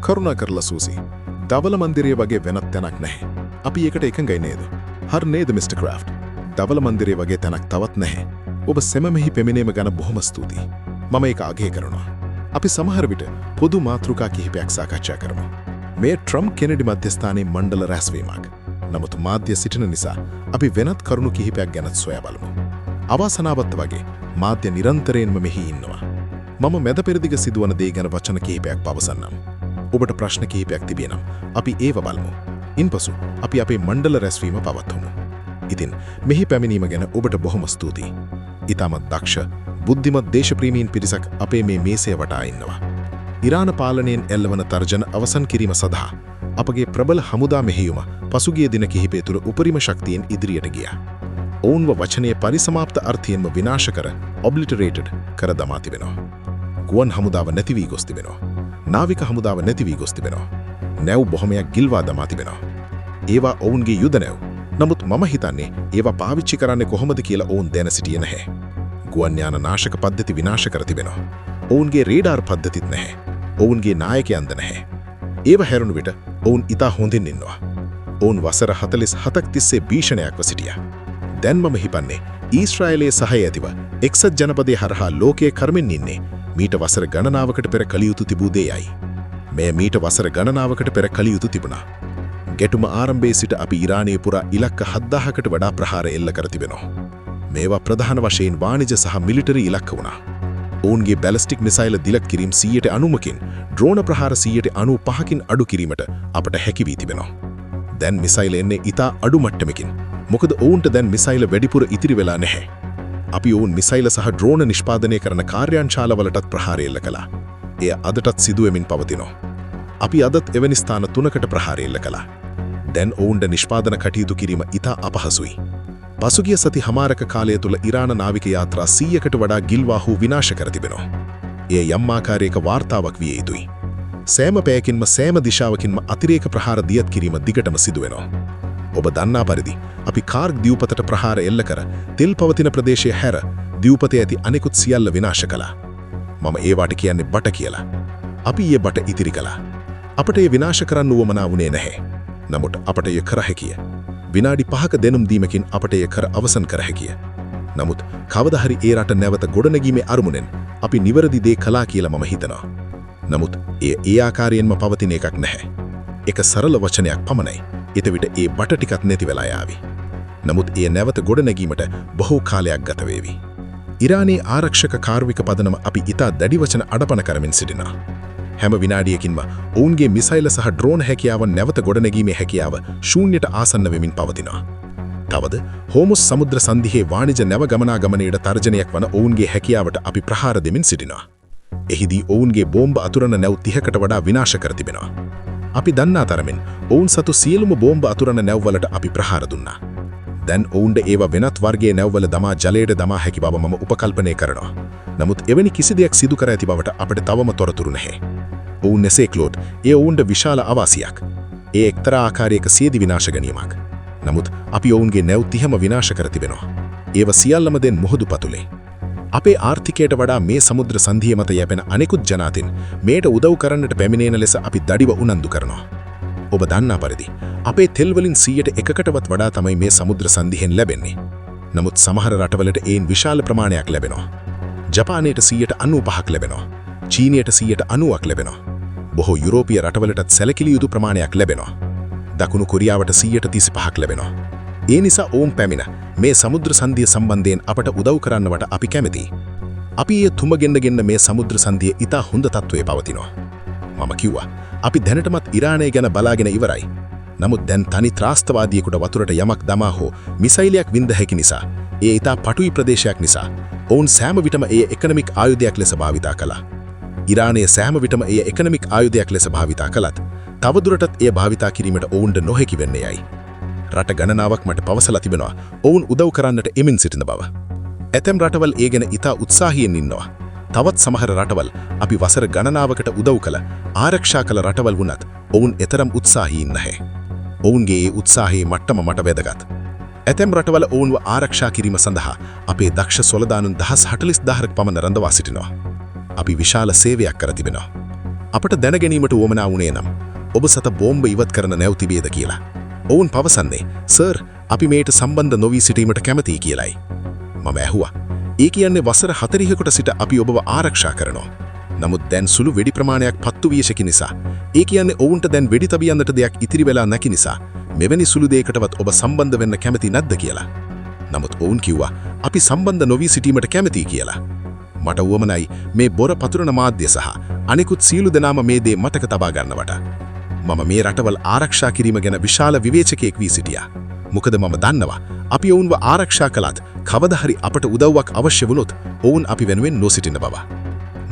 කරුණාකරලා සූසි. දවල මන්දිරය වගේ වෙනත් තැනක් නැහැ. අපි ඒකට එකඟයි නේද? හරි නේද මිස්ටර් ක්‍රාෆ්ට්? දවල මන්දිරය වගේ තැනක් තවත් නැහැ. ඔබ සෙමෙහි පෙමිනීම ගැන බොහොම ස්තුතියි. මම ඒක අගය කරනවා. අපි සමහර විට පොදු මාතෘකා කිහිපයක් සාකච්ඡා කරමු. මේ ට්‍රම්ප් කෙනෙඩි මධ්‍යස්ථානයේ මණ්ඩල රැස්වීමක්. නමුත් මාධ්‍ය සිටින නිසා අපි වෙනත් කරුණු කිහිපයක් ගැනත් සොයා බලමු. අවාසනාවත් වගේ මාධ්‍ය නිරන්තරයෙන්ම මෙහි ඉන්නවා. මම මැද පෙරදිග සිදුවන දේ ගැන වචන කිහිපයක් පවසන්නම්. ඔබට ප්‍රශ්න කිහිපයක් තිබෙනම් අපි ඒව බලමු. ඉන්පසු අපි අපේ මණ්ඩල රැස්වීම පවත්වමු. ඉතින් මෙහි පැමිණීම ගැන ඔබට බොහොම ස්තුතියි. ඉතාමත් දක්ෂ, බුද්ධිමත් දේශප්‍රේමීන් පිරිසක් අපේ මේ මේසය වටා ඉන්නවා. ඉරාන පාලනයෙන් එල්ලවන තර්ජන අවසන් කිරීම සඳහා අපගේ ප්‍රබල හමුදා මෙහෙයුම පසුගිය දින කිහිපය තුළ උපරිම ශක්තියෙන් ඉදිරියට ගියා. ඔවුන්ව වචනයේ පරිසමාප්ත අර්ථයෙන්ම විනාශ කර ඔබ්ලිටරේටඩ් කර දමා තිබෙනවා. ගුවන් හමුදාව නැති වී ගොස් තිබෙනවා. නාවික හමුදාව නැති වී ගොස් තිබෙනවා. නැව් බොහොමයක් ගිල්වා දමා තිබෙනවා. ඒවා ඔවුන්ගේ යුද නැව්. නමුත් මම හිතන්නේ ඒවා පාවිච්චි කරන්නේ කොහොමද කියලා ඔවුන් දැන සිටියේ නැහැ. ගුවන් යාන නාශක පද්ධති විනාශ කර තිබෙනවා. ඔවුන්ගේ රේඩාර් පද්ධතිත් නැහැ. ඔවුන්ගේ නායකයන්ද නැහැ. ඒව හැරුණු විට ඔවුන් ඉතා හොඳින් ඉන්නවා. ඔවුන් වසර 47ක් තිස්සේ භීෂණයක්ව සිටියා. දැන් මම හිතන්නේ ඊශ්‍රායලයේ සහය ඇතිව එක්සත් ජනපදයේ හරහා ලෝකයේ කර්මෙන් ඉන්නේ මීට වසර ගණනාවකට පෙර කළ යුතු තිබූ දෙයයි. මෙය මීට වසර ගණනාවකට පෙර කළ යුතු තිබුණා. ගැටුම ආරම්භයේ සිට අපි ඉරානයේ පුරා ඉලක්ක 7000කට වඩා ප්‍රහාර එල්ල කර තිබෙනවා. මේවා ප්‍රධාන වශයෙන් වාණිජ සහ මිලිටරි ඉලක්ක වුණා. ඔවුන්ගේ බැලිස්ටික් මිසයිල දිලක් කිරීම 90%කින් ඩ්‍රෝන ප්‍රහාර 95%කින් අඩු කිරීමට අපට හැකි වී තිබෙනවා. දැන් මිසයිල එන්නේ ඉතා අඩු මට්ටමකින්. මොකද ඔවුන්ට දැන් මිසයිල වැඩිපුර ඉතිරි වෙලා නැහැ. අපි ඔවුන් මිසයිල සහ ඩ්‍රෝන නිෂ්පාදනය කරන කාර්යාංශාලවලටත් ප්‍රහාර එල්ල කළා. එය අදටත් සිදුවෙමින් පවතිනවා. අපි අදත් එවැනි ස්ථාන 3කට ප්‍රහාර එල්ල කළා. දැන් ඔවුන්ට නිෂ්පාදන කටයුතු කිරීම ඉතා අපහසුයි. පසුගිය සති හමාරක කාලය තුළ ඉරාන නාවික යාත්‍රා 100කට වඩා ගිල්වා හෝ විනාශ කර තිබෙනවා. එය යම් ආකාරයක වාර්තාවක් විය යුතුයි. සෑම පැයකින්ම සෑම දිශාවකින්ම අතිරේක ප්‍රහාර දියත් කිරීම දිගටම සිදුවෙනවා. ඔබ දන්නා පරිදි අපි කාර්ග් දියුපතට ප්‍රහාර එල්ල කර තෙල් පවතින ප්‍රදේශය හැර දියුපතේ ඇති අනෙකුත් සියල්ල විනාශ කළා. මම ඒවාට කියන්නේ බට කියලා. අපි ඒ බට ඉතිරි කළා. අපට ඒ විනාශ කරන්න උවමනා වුණේ නැහැ. නමුත් අපට එය කර හැකිය. විනාඩි 5ක දෙනුම් දීමකින් අපට එය කර අවසන් කර හැකිය. නමුත් කවදා හරි ඒ රට නැවත ගොඩනැගීමේ අරමුණෙන් අපි නිවැරදි දේ කළා කියලා මම හිතනවා. නමුත් ඒ ආකාරයෙන්ම පවතින එකක් නැහැ. එක සරල වචනයක් පමණයි. එතවිට ඒ බට ටිකක් නැති වෙලා යාවි. නමුත් ඒ නැවත ගොඩනැගීමට බොහෝ කාලයක් ගත වේවි. ඉරානයේ ආරක්ෂක කාර්මික පදනම අපි ඉතා දැඩි වචන අඩපණ කරමින් සිටිනවා. හැම විනාඩියකින්ම ඔවුන්ගේ මිසයිල සහ ඩ්‍රෝන් හැකියාව නැවත ගොඩනැගීමේ හැකියාව ශූන්‍යයට ආසන්න වෙමින් පවතිනවා. තවද හෝමුස් සමුද්‍ර සන්ධියේ වාණිජ නැව ගමනාගමනයට තර්ජනයක් වන ඔවුන්ගේ හැකියාවට අපි ප්‍රහාර දෙමින් සිටිනවා. එහිදී ඔවුන්ගේ බෝම්බ අතුරන නැව් 30කට වඩා විනාශ කර තිබෙනවා. අපි දන්නා තරමින් ඔවුන් සතු සියලුම බෝම්බ අතුරන නැව්වලට අපි ප්‍රහාර දුන්නා. දැන් ඔවුන්ට ඒවා වෙනත් වර්ගයේ නැව්වල දමා ජලයට දමා හැකි බව මම උපකල්පනය කරනවා. නමුත් එවැනි කිසි දෙයක් සිදු කර ඇති බවට අපට තවම තොරතුරු නැහැ. ඔවුන් එසේ කළොත් ඒ ඔවුන්ට විශාල අවාසියක්. ඒ එක්තරා ආකාරයක සියදි විනාශ ගැනීමක්. නමුත් අපි ඔවුන්ගේ නැව් 30ම විනාශ කර තිබෙනවා. ඒව සියල්ලම දැන් මුහුදු පතුලේ. අපේ ආර්ථිකයට වඩා මේ සමුද්‍ර සන්ධිය මත යැපෙන අනෙකුත් ජනාතින් මේට උදව් කරන්නට පැමිණෙන ලෙස අපි දඩිව උනන්දු කරනවා. ඔබ දන්නා පරිදි අපේ තෙල් වලින් 100%කටවත් වඩා තමයි මේ සමුද්‍ර සන්ධියෙන් ලැබෙන්නේ. නමුත් සමහර රටවලට ඒන් විශාල ප්‍රමාණයක් ලැබෙනවා. ජපානයට 95%ක් ලැබෙනවා. චීනයට 90%ක් ලැබෙනවා. බොහෝ යුරෝපීය රටවලටත් සැලකිලි යුතු ප්‍රමාණයක් ලැබෙනවා. දකුණු කොරියාවට 135%ක් ලැබෙනවා. ඒ නිසා ඕම් පැමිණ මේ සමුද්‍ර සන්ධිය සම්බන්ධයෙන් අපට උදව් කරන්නවට අපි කැමැතියි. අපි ඒ තුමගෙන්නගෙන්න මේ සමුද්‍ර සන්ධිය ඉතා හොඳ තත්ත්වයේ පවතිනවා. මම කිව්වා අපි දැනටමත් ඉරානය ගැන බලාගෙන ඉවරයි. නමුත් දැන් තනි ත්‍රාස්තවාදියෙකුට වතුරට යමක් දමා හෝ මිසයිලයක් වින්ද හැකි නිසා, ඒ ඉතා පටුයි ප්‍රදේශයක් නිසා ඔවුන් සෑම විටම එය එකොනොමික් ආයුධයක් ලෙස භාවිතා කළා. ඉරානය සෑම විටම එය එකොනොමික් ආයුධයක් ලෙස භාවිතා කළත් තවදුරටත් එය භාවිතා කිරීමට ඔවුන්ට නොහැකි වෙන්නේ යයි. රට ගණනාවක් මට පවසලා තිබෙනවා ඔවුන් උදව් කරන්නට එමින් සිටින බව. ඇතැම් රටවල් ඒ ගැන ඉතා උත්සාහයෙන් ඉන්නවා. තවත් සමහර රටවල් අපි වසර ගණනාවකට උදව් කළ ආරක්ෂා කළ රටවල් වුණත් ඔවුන් එතරම් උත්සාහීන් නැහැ. ඔවුන්ගේ ඒ උත්සාහයේ මට්ටම මට වැදගත්. ඇතැම් රටවල ඔවුන්ව ආරක්ෂා කිරීම සඳහා අපේ දක්ෂ සොළදානුන් 140,000ක් පමණ රඳවා සිටිනවා. අපි විශාල සේවයක් කර තිබෙනවා. අපට දැනගැනීමට උවමනා වුණේ නම් ඔබ සත බෝම්බ ඉවත් කරන නැව් තිබේද කියලා. ඔවුන් පවසන්නේ සර් අපි මේට සම්බන්ධ නොවී සිටීමට කැමතියි කියලයි. මම ඇහුවා. ඒ කියන්නේ වසර 40කට සිට අපි ඔබව ආරක්ෂා කරනවා. නමුත් දැන් සුළු වෙඩි ප්‍රමාණයක් පත්තු වී සිටි නිසා ඒ කියන්නේ ඔවුන්ට දැන් වෙඩි තබියන්නට දෙයක් ඉතිරි වෙලා නැති නිසා මෙවැනි සුළු දෙයකටවත් ඔබ සම්බන්ධ වෙන්න කැමති නැද්ද කියලා. නමුත් ඔවුන් කිව්වා අපි සම්බන්ධ නොවී සිටීමට කැමතියි කියලා. මට උවමනයි මේ බොර පතුරන මාධ්‍ය සහ අනිකුත් සියලු දෙනාම මේ දේ මතක තබා ගන්නවට. මම මේ රටවල් ආරක්ෂා කිරීම ගැන විශාල විවේචකයෙක් වී සිටියා. මොකද මම දන්නවා අපි ඔවුන්ව ආරක්ෂා කළත් කවදා හරි අපට උදව්වක් අවශ්‍ය වුණොත් ඔවුන් අපි වෙනුවෙන් නොසිටින බව.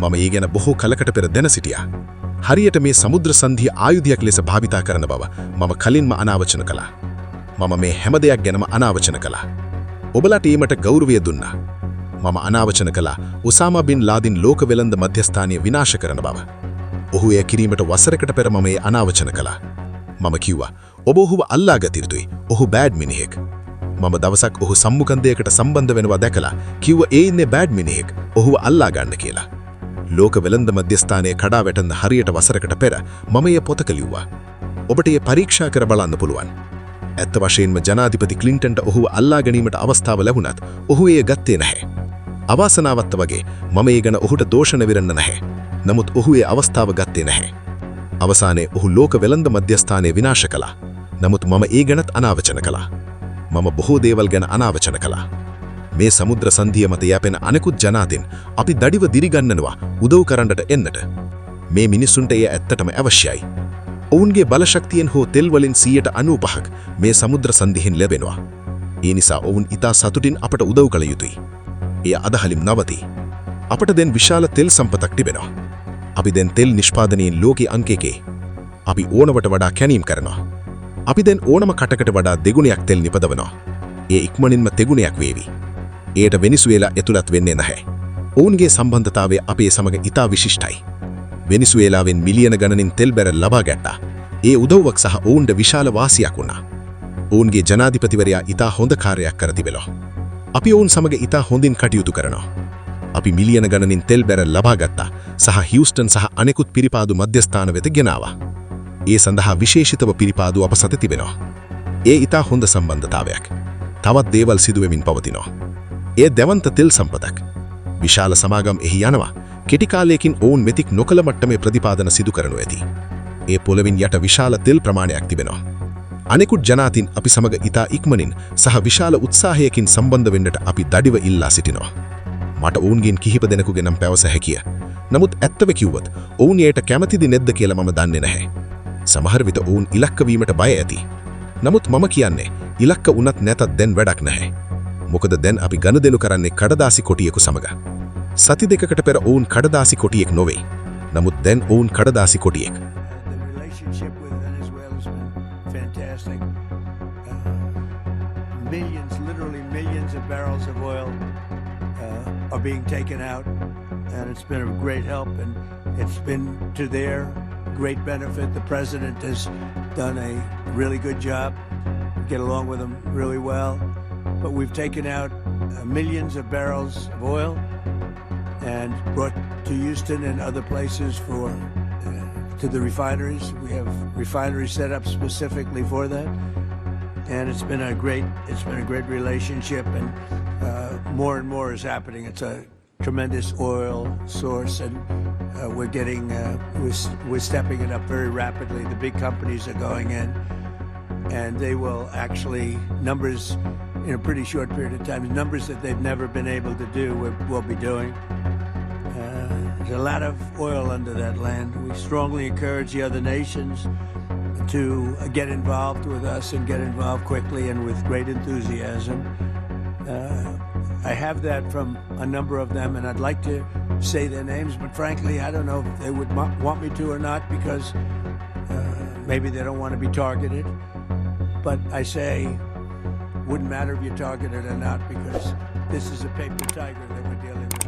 මම ඒ ගැන බොහෝ කලකට පෙර දැන සිටියා. හරියට මේ සමුද්‍ර සංධිය ආයුධයක් ලෙස භාවිතා කරන බව මම කලින්ම අනාවචන කළා. මම මේ හැම දෙයක් ගැනම අනාවචන කළා. ඔබලාට ඊමට ගෞරවය දුන්නා. මම අනාවචන කළා උසාමා බින් ලාදින් ලෝක වෙළඳ මධ්‍යස්ථානය විනාශ කරන බව. ඔහු එය කිරීමට වසරකට පෙර මම ඒ අනාවචන කළා. මම කිව්වා ඔබ ඔහුව අල්ලා ගත යුතුයි. ඔහු බෑඩ් මිනිහෙක්. මම දවසක් ඔහු සම්මුඛන්දයකට සම්බන්ධ වෙනවා දැකලා කිව්වා ඒ ඉන්නේ බෑඩ් මිනිහෙක්. ඔහුව අල්ලා ගන්න කියලා. ලෝක වෙළඳ මධ්‍යස්ථානයේ කඩා වැටෙන හරියට වසරකට පෙර මම එය පොතක ලිව්වා. ඔබට එය පරීක්ෂා කර බලන්න පුළුවන්. ඇත්ත වශයෙන්ම ජනාධිපති ක්ලින්ටන්ට ඔහුව අල්ලා ගැනීමට අවස්ථාව ලැබුණත් ඔහු එය ගත්තේ නැහැ. අවාසනාවන්ත වගේ මම ඒ ගැන ඔහුට දෝෂණ විරන්න නැහැ. නමුත් ඔහු ඒ අවස්ථාව ගත්තේ නැහැ. අවසානයේ ඔහු ලෝක වෙළඳ මධ්‍යස්ථානය විනාශ කළා. නමුත් මම ඒ ගැනත් අනාවචන කළා. මම බොහෝ දේවල් ගැන අනාවචන කළා. මේ සමුද්‍ර සංධිය මත යැපෙන අනෙකුත් ජනාතින් අපි දඩිව දිරිගන්නනවා උදව් කරන්නට එන්නට. මේ මිනිසුන්ට එය ඇත්තටම අවශ්‍යයි. ඔවුන්ගේ බලශක්තියෙන් හෝ තෙල් වලින් 95%ක් මේ සමුද්‍ර සංධියෙන් ලැබෙනවා. ඒ නිසා ඔවුන් ඉතා සතුටින් අපට උදව් කළ යුතුයි. එය අදහලින් නවති. අපට දැන් විශාල තෙල් සම්පතක් තිබෙනවා. අපි දැන් තෙල් නිෂ්පාදනයෙන් ලෝකයේ අංක 1. අපි ඕනවට වඩා කැණීම් කරනවා. අපි දැන් ඕනම කටකට වඩා දෙගුණයක් තෙල් නිපදවනවා. ඒ ඉක්මනින්ම තෙගුණයක් වේවි. ඒට වෙනිසුවේලා ඇතුළත් වෙන්නේ නැහැ. ඔවුන්ගේ සම්බන්ධතාවය අපේ සමග ඉතා විශිෂ්ටයි. වෙනිසුවේලාවෙන් මිලියන ගණනින් තෙල් බැරල් ලබා ගැට්ටා. ඒ උදව්වක් සහ ඔවුන්ට විශාල වාසියක් වුණා. ඔවුන්ගේ ජනාධිපතිවරයා ඉතා හොඳ කාර්යයක් කර තිබෙනවා. අපි ඔවුන් සමග ඉතා හොඳින් කටයුතු කරනවා. අපි මිලියන ගණනින් තෙල් බැරල් ලබා ගත්තා සහ හියුස්ටන් සහ අනෙකුත් පිරිපාදු මධ්‍යස්ථාන වෙත ගෙනාවා. ඒ සඳහා විශේෂිතව පිරිපාදු අප සත තිබෙනවා. ඒ ඉතා හොඳ සම්බන්ධතාවයක්. තවත් දේවල් සිදුවෙමින් පවතිනවා. ඒ දැවන්ත තෙල් සම්පතක්. විශාල සමාගම් එහි යනවා. කෙටි කාලයකින් ඔවුන් මෙතික් නොකළ මට්ටමේ ප්‍රතිපාදන සිදු කරනු ඇති. ඒ පොළවින් යට විශාල තෙල් ප්‍රමාණයක් තිබෙනවා. අනෙකුත් ජනාතින් අපි සමග ඉතා ඉක්මනින් සහ විශාල උත්සාහයකින් සම්බන්ධ වෙන්නට අපි දඩිව ඉල්ලා සිටිනවා. මට ඔවුන්ගෙන් කිහිප දෙනෙකුගේ නම් පැවස හැකිය. නමුත් ඇත්තව කිව්වොත් ඔවුන් එයට කැමතිද නැද්ද කියලා මම දන්නේ නැහැ. සමහර විට ඔවුන් ඉලක්ක වීමට බය ඇති. නමුත් මම කියන්නේ ඉලක්ක වුණත් නැතත් දැන් වැඩක් නැහැ. මොකද දැන් අපි ගනුදෙනු කරන්නේ කඩදාසි කොටියෙකු සමග. සති දෙකකට පෙර ඔවුන් කඩදාසි කොටියෙක් නොවේ. නමුත් දැන් ඔවුන් කඩදාසි කොටියෙක්. Millions of barrels of oil are being taken out, and it's been a great help, and it's been to their great benefit. The president has done a really good job. Get along with him really well. But we've taken out millions of barrels of oil and brought to Houston and other places for to the refineries. We have refineries set up specifically for that, and it's been a great relationship, and more and more is happening. It's a tremendous oil source, and we're stepping it up very rapidly. The big companies are going in, and they will actually numbers in a pretty short period of time, numbers that they've never been able to do, we'll be doing. There's a lot of oil under that land. We strongly encourage the other nations to get involved with us and get involved quickly and with great enthusiasm. I have that from a number of them, and I'd like to say their names, but frankly, I don't know if they would want me to or not, because maybe they don't want to be targeted. But I say, wouldn't matter if you're targeted or not, because this is a paper tiger that we're dealing with.